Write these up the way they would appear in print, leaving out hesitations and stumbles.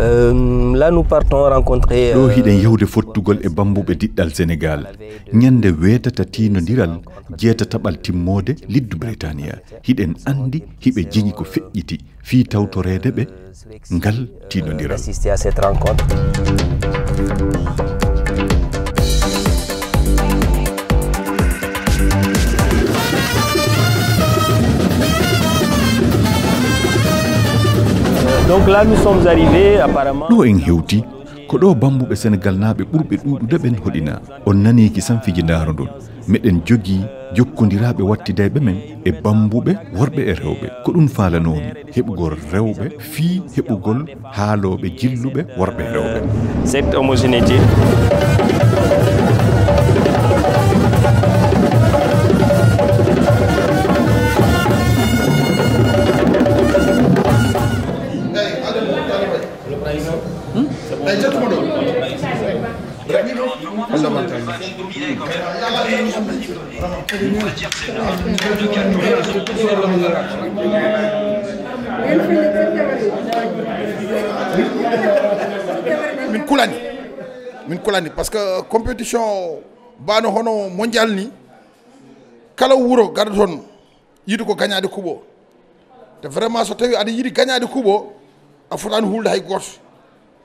Là, nous partons rencontrer. Ɗo hiɗen yewde fottugol e bambuɓe diɗɗal Sénégal ñande weetata tinodiral jeetataɓal timmode liddu Britania hiɗen andi hiɓe jeñi ko feƴƴiti fi tawtorede ɓe ngal tinodiral. Assister à cette rencontre. Donc là, nous sommes arrivés apparemment. Ɗo en hewti ko ɗo bambuɓe Sénégal naɓe ɓurɓe ɗuɗude ɓen hoɗina on naniki sanfiji ndaaro ndon meɗen jogii jokkodiraɓe wattidayɓe men e bambuɓe worɓe e rewɓe ko ɗum falanomi heɓugol rewɓe fii heɓugol haaloɓe jilluɓe worɓe e rewɓe. Cette homogénéité. min kulani parce que compétition bano hono mondial ni kala wuro garda ton yidu ko gagnade kubo te vraiment so tawi ada yidi gagnade kubo a fotani hulde hay goto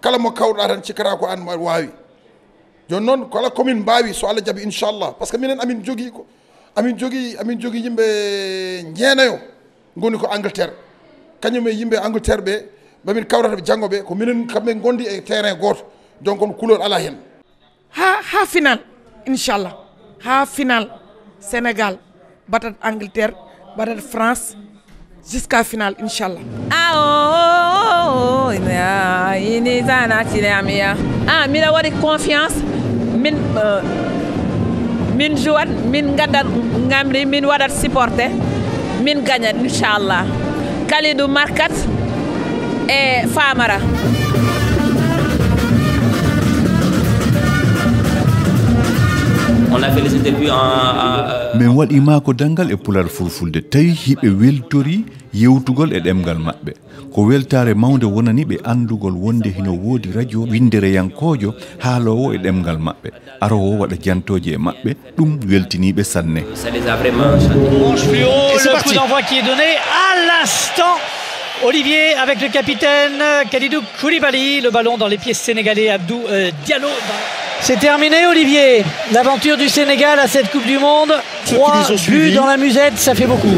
kala mo kawɗa tan cikata ko an wawi joni noon kala commune mbawi so Allah jaaɓi inchallah par ce que minen amin jogui yimɓe jeenayo goni ko Angleterre kañum e yimɓe Angleterre ɓe mamin kawrata ɓe janggo ɓe ko minen kamɓe gondi e terrain goto donc on couleur ala hen ha final inchallah ha final Sénégal batat Angleterre batat France jusqu'à final inchallah. Ini zana tilamia. Mina wadi confiance min jouat min gadat ngamri min wadat supporter min gagnat inchallah. Kalidou Markat et Famara. On a fait les interviews min waɗima ko dangal e pular fulfulde tawi hiɓe weltori yewtugol e ɗemgal maɓɓe ko weltare mawde wonani ɓe andugol wonde hino woodi radio windere yankojo haalowo e ɗemgal maɓɓe arowo waɗa jantoje e maɓɓe ɗum weltiniɓe sanne. Ça les a vraiment Et c'est le coup d'envoi qui est donné à l'instant. Olivier avec le capitaine Kalidou Koulibaly, le ballon dans les pieds sénégalais, Abdou Diallo. C'est terminé Olivier, l'aventure du Sénégal à cette Coupe du Monde. 3 buts dans la musette, ça fait beaucoup.